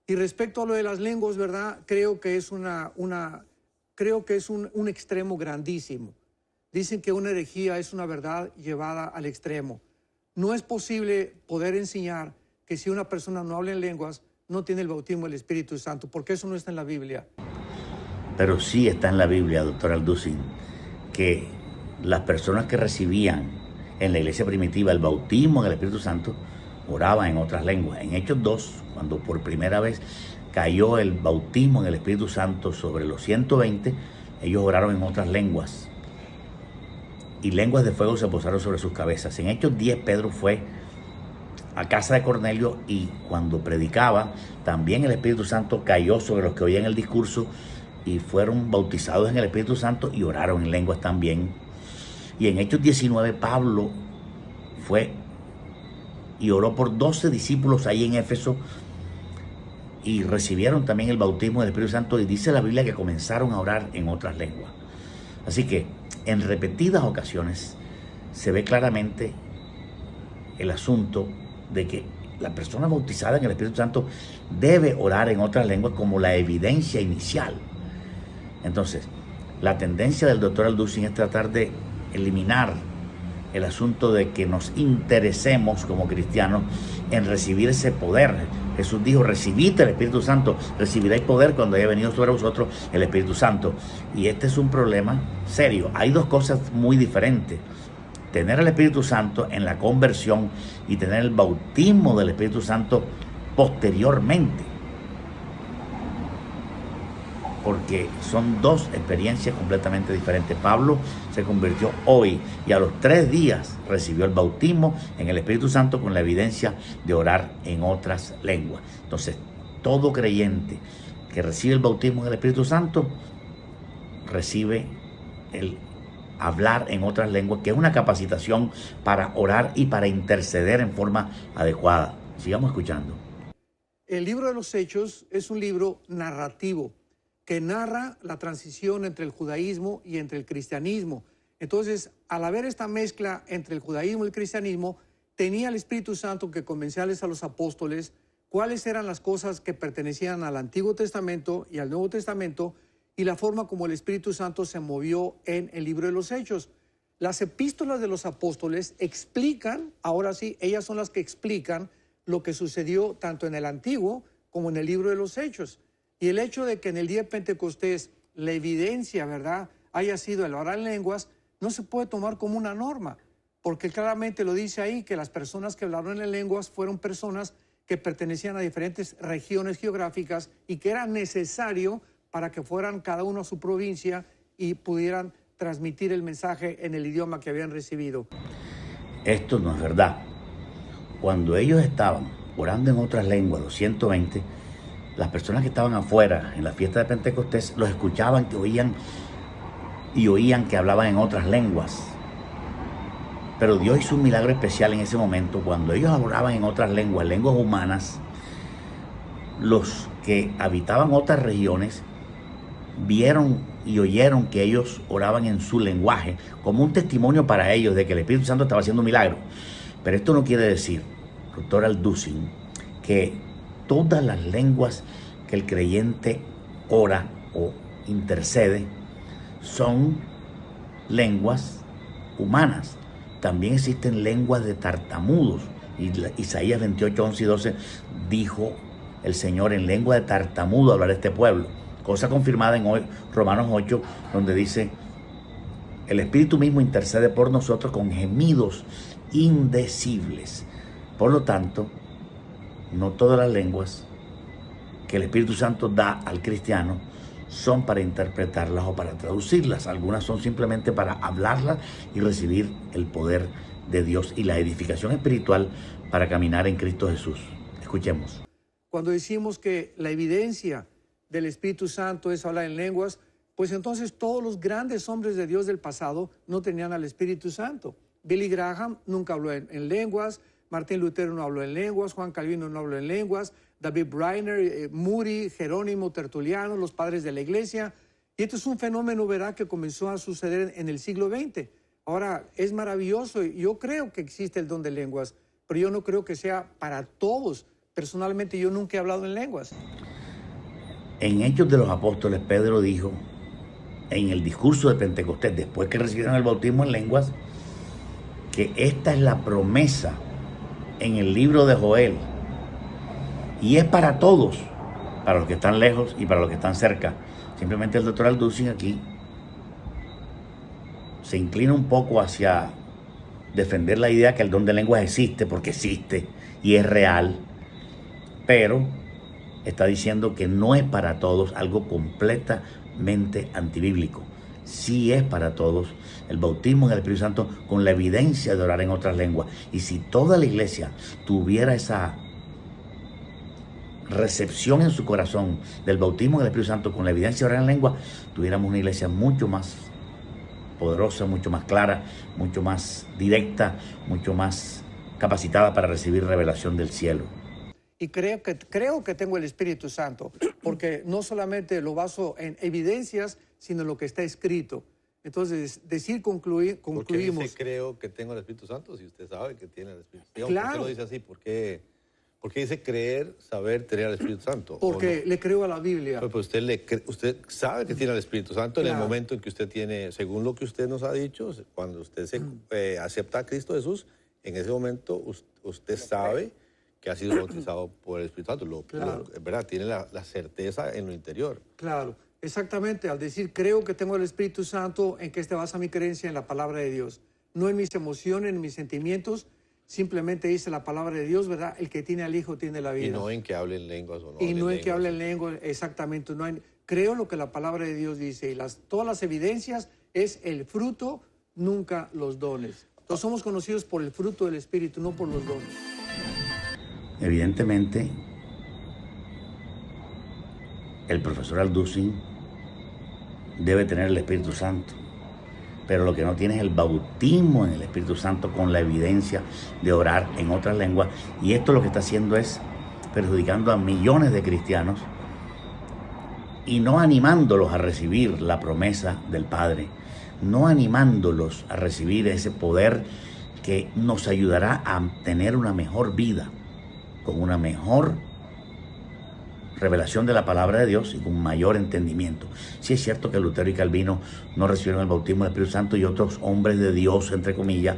Y respecto a lo de las lenguas, ¿verdad? Creo que es un extremo grandísimo. Dicen que una herejía es una verdad llevada al extremo. No es posible poder enseñar que si una persona no habla en lenguas, no tiene el bautismo del Espíritu Santo, porque eso no está en la Biblia. Pero sí está en la Biblia, doctor Alducin, que las personas que recibían en la iglesia primitiva el bautismo en el Espíritu Santo oraban en otras lenguas. En Hechos 2, cuando por primera vez cayó el bautismo en el Espíritu Santo sobre los 120, ellos oraron en otras lenguas. Y lenguas de fuego se posaron sobre sus cabezas. En Hechos 10, Pedro fue a casa de Cornelio y cuando predicaba, también el Espíritu Santo cayó sobre los que oían el discurso y fueron bautizados en el Espíritu Santo y oraron en lenguas también. Y en Hechos 19, Pablo fue y oró por 12 discípulos ahí en Éfeso y recibieron también el bautismo del Espíritu Santo, y dice la Biblia que comenzaron a orar en otras lenguas. Así que en repetidas ocasiones se ve claramente el asunto de que la persona bautizada en el Espíritu Santo debe orar en otras lenguas como la evidencia inicial. Entonces, la tendencia del doctor Alducin es tratar de eliminar el asunto de que nos interesemos como cristianos en recibir ese poder. Jesús dijo: recibid el Espíritu Santo, recibiréis poder cuando haya venido sobre vosotros el Espíritu Santo. Y este es un problema serio. Hay dos cosas muy diferentes: tener el Espíritu Santo en la conversión y tener el bautismo del Espíritu Santo posteriormente, porque son dos experiencias completamente diferentes. Pablo se convirtió hoy y a los 3 días recibió el bautismo en el Espíritu Santo con la evidencia de orar en otras lenguas. Entonces, todo creyente que recibe el bautismo en el Espíritu Santo recibe el hablar en otras lenguas, que es una capacitación para orar y para interceder en forma adecuada. Sigamos escuchando. El libro de los Hechos es un libro narrativo que narra la transición entre el judaísmo y entre el cristianismo. Entonces, al haber esta mezcla entre el judaísmo y el cristianismo, tenía el Espíritu Santo que convencerles a los apóstoles cuáles eran las cosas que pertenecían al Antiguo Testamento y al Nuevo Testamento, y la forma como el Espíritu Santo se movió en el libro de los Hechos. Las epístolas de los apóstoles explican, ahora sí, ellas son las que explican lo que sucedió tanto en el Antiguo como en el libro de los Hechos. Y el hecho de que en el día de Pentecostés la evidencia, ¿verdad?, haya sido el orar en lenguas, no se puede tomar como una norma, porque claramente lo dice ahí que las personas que hablaron en lenguas fueron personas que pertenecían a diferentes regiones geográficas y que era necesario para que fueran cada uno a su provincia y pudieran transmitir el mensaje en el idioma que habían recibido. Esto no es verdad. Cuando ellos estaban orando en otras lenguas, los 120, las personas que estaban afuera en la fiesta de Pentecostés los escuchaban, que oían que hablaban en otras lenguas. Pero Dios hizo un milagro especial en ese momento. Cuando ellos oraban en otras lenguas, lenguas humanas, los que habitaban otras regiones vieron y oyeron que ellos oraban en su lenguaje, como un testimonio para ellos de que el Espíritu Santo estaba haciendo un milagro. Pero esto no quiere decir, doctor Alducin, que todas las lenguas que el creyente ora o intercede son lenguas humanas. También existen lenguas de tartamudos. Y Isaías 28, 11 y 12 dijo el Señor: en lengua de tartamudo hablará este pueblo. Cosa confirmada en Romanos 8, donde dice: el Espíritu mismo intercede por nosotros con gemidos indecibles. Por lo tanto, no todas las lenguas que el Espíritu Santo da al cristiano son para interpretarlas o para traducirlas. Algunas son simplemente para hablarlas y recibir el poder de Dios y la edificación espiritual para caminar en Cristo Jesús. Escuchemos. Cuando decimos que la evidencia del Espíritu Santo es hablar en lenguas, pues entonces todos los grandes hombres de Dios del pasado no tenían al Espíritu Santo. Billy Graham nunca habló en lenguas, Martín Lutero no habló en lenguas, Juan Calvino no habló en lenguas, David Brainerd, Moody, Jerónimo, Tertuliano, los padres de la iglesia. Y esto es un fenómeno, ¿verdad?, que comenzó a suceder en el siglo XX. Ahora, es maravilloso. Yo creo que existe el don de lenguas, pero yo no creo que sea para todos. personalmente yo nunca he hablado en lenguas. En Hechos de los Apóstoles, Pedro dijo, en el discurso de Pentecostés, después que recibieron el bautismo en lenguas, que esta es la promesa en el libro de Joel, y es para todos, para los que están lejos y para los que están cerca. Simplemente el doctor Alducin aquí se inclina un poco hacia defender la idea que el don de lenguas existe, porque existe y es real, pero está diciendo que no es para todos, algo completamente antibíblico. Sí es para todos el bautismo en el Espíritu Santo con la evidencia de orar en otras lenguas. Y si toda la iglesia tuviera esa recepción en su corazón del bautismo en el Espíritu Santo con la evidencia de orar en lengua, tuviéramos una iglesia mucho más poderosa, mucho más clara, mucho más directa, mucho más capacitada para recibir revelación del cielo. Y creo que tengo el Espíritu Santo, porque no solamente lo baso en evidencias, sino en lo que está escrito. Entonces, concluimos... ¿Por qué dice creo que tengo el Espíritu Santo si usted sabe que tiene el Espíritu Santo? Claro. ¿Por qué lo dice así? ¿Por qué dice creer, saber, tener el Espíritu Santo? Porque le creo a la Biblia. Pues usted sabe que tiene el Espíritu Santo en el momento en que usted tiene, según lo que usted nos ha dicho, cuando usted acepta a Cristo Jesús, en ese momento usted sabe que ha sido bautizado por el Espíritu Santo. ¿Verdad? Tiene la certeza en lo interior. Claro, exactamente. Al decir creo que tengo el Espíritu Santo, ¿en qué se basa mi creencia? En la palabra de Dios. No en mis emociones, en mis sentimientos. Simplemente dice la palabra de Dios, ¿verdad? El que tiene al Hijo tiene la vida. Y no en que hable en lenguas o no. Y no en que hable en lenguas, exactamente. Creo lo que la palabra de Dios dice. Y todas las evidencias es el fruto, nunca los dones. Entonces somos conocidos por el fruto del Espíritu, no por los dones. Evidentemente, el profesor Alducin debe tener el Espíritu Santo, pero lo que no tiene es el bautismo en el Espíritu Santo con la evidencia de orar en otras lenguas. Y esto lo que está haciendo es perjudicando a millones de cristianos y no animándolos a recibir la promesa del Padre, no animándolos a recibir ese poder que nos ayudará a tener una mejor vida, con una mejor revelación de la palabra de Dios y con mayor entendimiento. Sí es cierto que Lutero y Calvino no recibieron el bautismo del Espíritu Santo y otros hombres de Dios, entre comillas,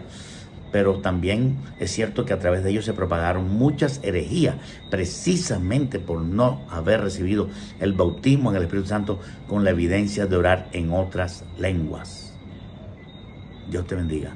pero también es cierto que a través de ellos se propagaron muchas herejías, precisamente por no haber recibido el bautismo en el Espíritu Santo con la evidencia de orar en otras lenguas. Dios te bendiga.